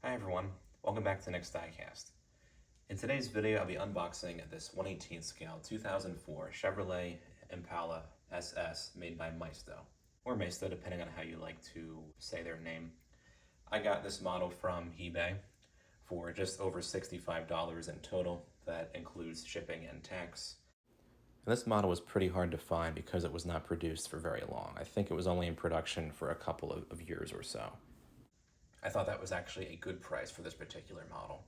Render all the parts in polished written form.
Hi everyone, welcome back to the next diecast. In today's video, I'll be unboxing this 1/18 scale 2004 Chevrolet Impala SS made by Maisto, or Maisto depending on how you like to say their name. I got this model from eBay for just over $65 in total. That includes shipping and tax. And this model was pretty hard to find because it was not produced for very long. I think it was only in production for a couple of years or so. I thought that was actually a good price for this particular model.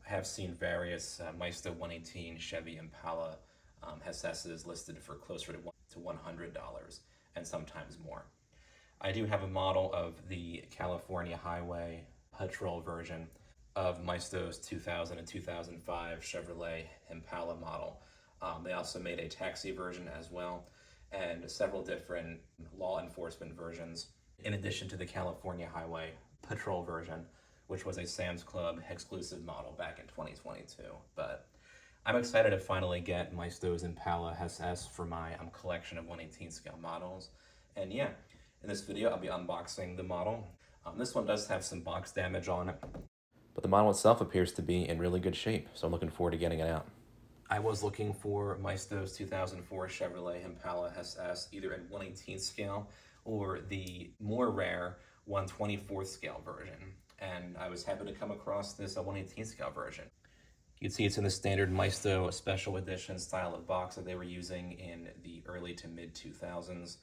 I have seen various Maisto 118 Chevy Impala SS's listed for closer to $100 and sometimes more. I do have a model of the California Highway Patrol version of Maisto's 2000 and 2005 Chevrolet Impala model. They also made a taxi version as well, and several different law enforcement versions, in addition to the California Highway Patrol version, which was a Sam's Club exclusive model back in 2022. But I'm excited to finally get Maisto's Impala SS for my collection of 1/18 scale models. And yeah, in this video I'll be unboxing the model. This one does have some box damage on it, but the model itself appears to be in really good shape, so I'm looking forward to getting it out. I was looking for Maisto's 2004 Chevrolet Impala SS either in 1/18 scale or the more rare 1/24 scale version, and I was happy to come across this 1/18 scale version. You can see it's in the standard Maisto special edition style of box that they were using in the early to mid 2000s.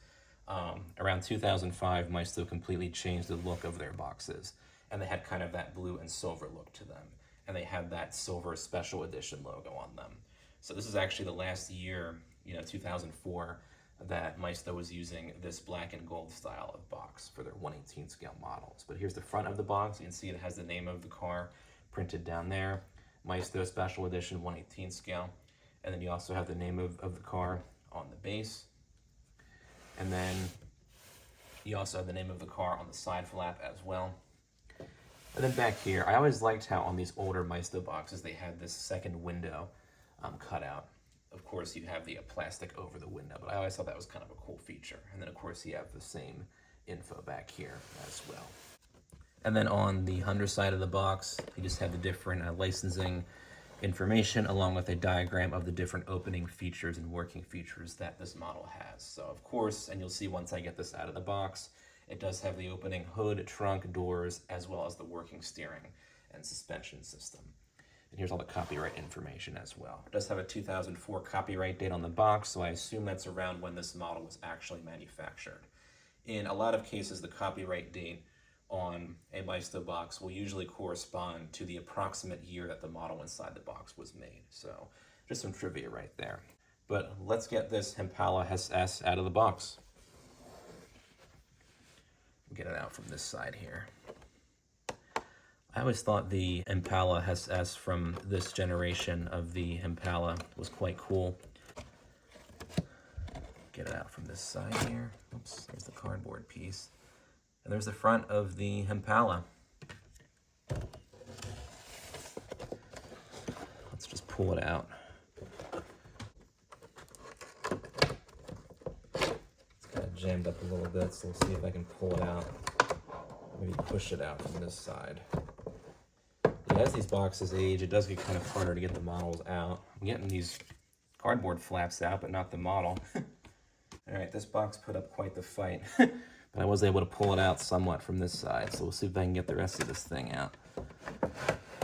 Around 2005, Maisto completely changed the look of their boxes, and they had kind of that blue and silver look to them, and they had that silver special edition logo on them. So this is actually the last year, 2004, that Maisto was using this black and gold style of box for their 1/18 scale models. But here's the front of the box. You can see it has the name of the car printed down there, Maisto Special Edition 1/18 scale. And then you also have the name of the car on the base. And then you also have the name of the car on the side flap as well. And then back here, I always liked how on these older Maisto boxes, they had this second window cut out. Of course, you have the plastic over the window, but I always thought that was kind of a cool feature. And then, of course, you have the same info back here as well. And then on the underside of the box, you just have the different licensing information along with a diagram of the different opening features and working features that this model has. So, of course, and you'll see once I get this out of the box, it does have the opening hood, trunk, doors, as well as the working steering and suspension system. And here's all the copyright information as well. It does have a 2004 copyright date on the box, so I assume that's around when this model was actually manufactured. In a lot of cases, the copyright date on a Maisto box will usually correspond to the approximate year that the model inside the box was made. So just some trivia right there. But let's get this Impala SS out of the box. Get it out from this side here. I always thought the Impala SS from this generation of the Impala was quite cool. Get it out from this side here. Oops, there's the cardboard piece. And there's the front of the Impala. Let's just pull it out. It's kind of jammed up a little bit, so we'll see if I can pull it out. Maybe push it out from this side. As these boxes age, it does get kind of harder to get the models out. I'm getting these cardboard flaps out, but not the model. All right, this box put up quite the fight, but I was able to pull it out somewhat from this side, so we'll see if I can get the rest of this thing out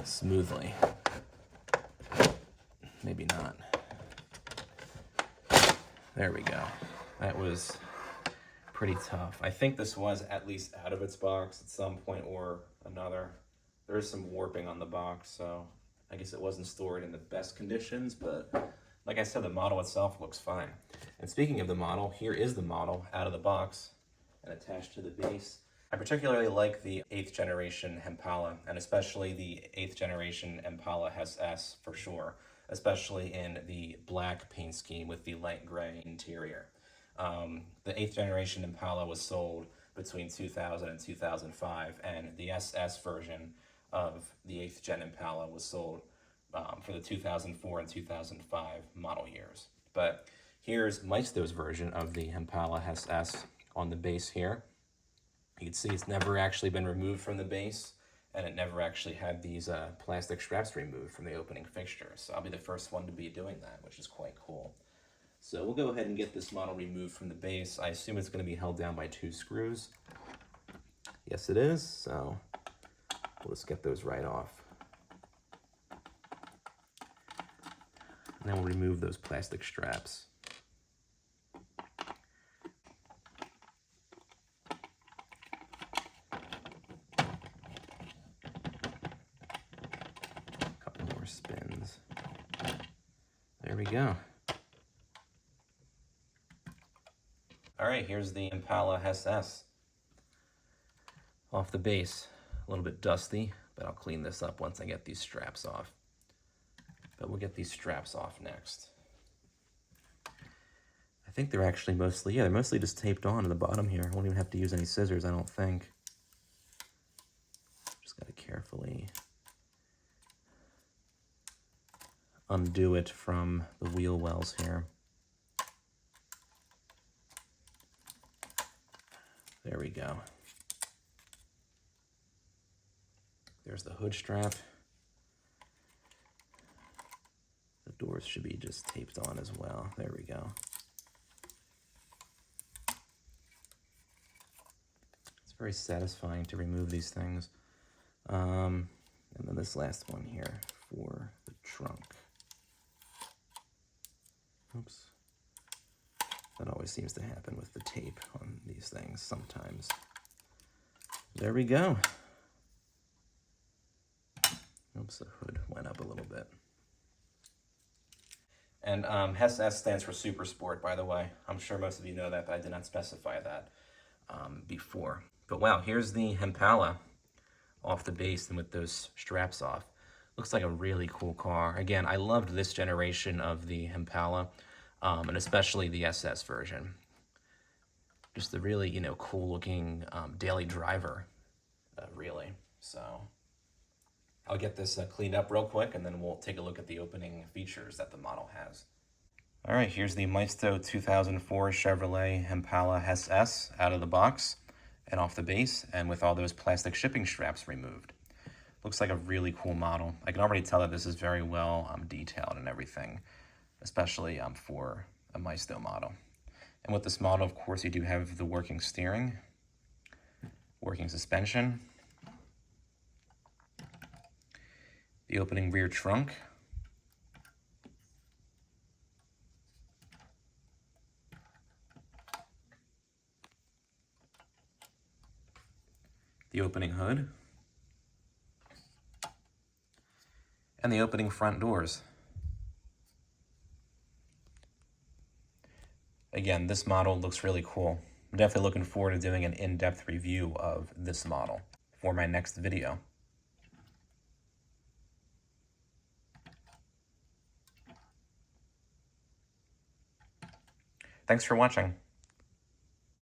smoothly. Maybe not. There we go. That was pretty tough. I think this was at least out of its box at some point or another. There is some warping on the box, so I guess it wasn't stored in the best conditions, but like I said, the model itself looks fine. And speaking of the model, here is the model out of the box and attached to the base. I particularly like the 8th generation Impala, and especially the 8th generation Impala SS for sure, especially in the black paint scheme with the light gray interior. The 8th generation Impala was sold between 2000 and 2005, and the SS version of the 8th gen Impala was sold for the 2004 and 2005 model years. But here's Maisto's version of the Impala SS on the base here. You can see it's never actually been removed from the base, and it never actually had these plastic straps removed from the opening fixture. So I'll be the first one to be doing that, which is quite cool. So we'll go ahead and get this model removed from the base. I assume it's going to be held down by 2 screws. Yes, it is. So we'll just get those right off. And then we'll remove those plastic straps. Couple more spins. There we go. All right, here's the Impala SS off the base. A little bit dusty, but I'll clean this up once I get these straps off. But we'll get these straps off next. I think they're actually mostly, they're mostly just taped on to the bottom here. I won't even have to use any scissors, I don't think. Just gotta carefully undo it from the wheel wells here. There we go. There's the hood strap. The doors should be just taped on as well. There we go. It's very satisfying to remove these things. And then this last one here for the trunk. Oops. That always seems to happen with the tape on these things sometimes. There we go. Oops, the hood went up a little bit. And SS stands for Super Sport, by the way. I'm sure most of you know that, but I did not specify that before. But wow, here's the Impala off the base and with those straps off. Looks like a really cool car. Again, I loved this generation of the Impala, and especially the SS version. Just the really, cool looking daily driver, really. So I'll get this cleaned up real quick, and then we'll take a look at the opening features that the model has. All right, here's the Maisto 2004 Chevrolet Impala SS out of the box and off the base, and with all those plastic shipping straps removed. Looks like a really cool model. I can already tell that this is very well detailed and everything, especially for a Maisto model. And with this model, of course, you do have the working steering, working suspension, the opening rear trunk, the opening hood, and the opening front doors. Again, this model looks really cool. I'm definitely looking forward to doing an in-depth review of this model for my next video. Thanks for watching.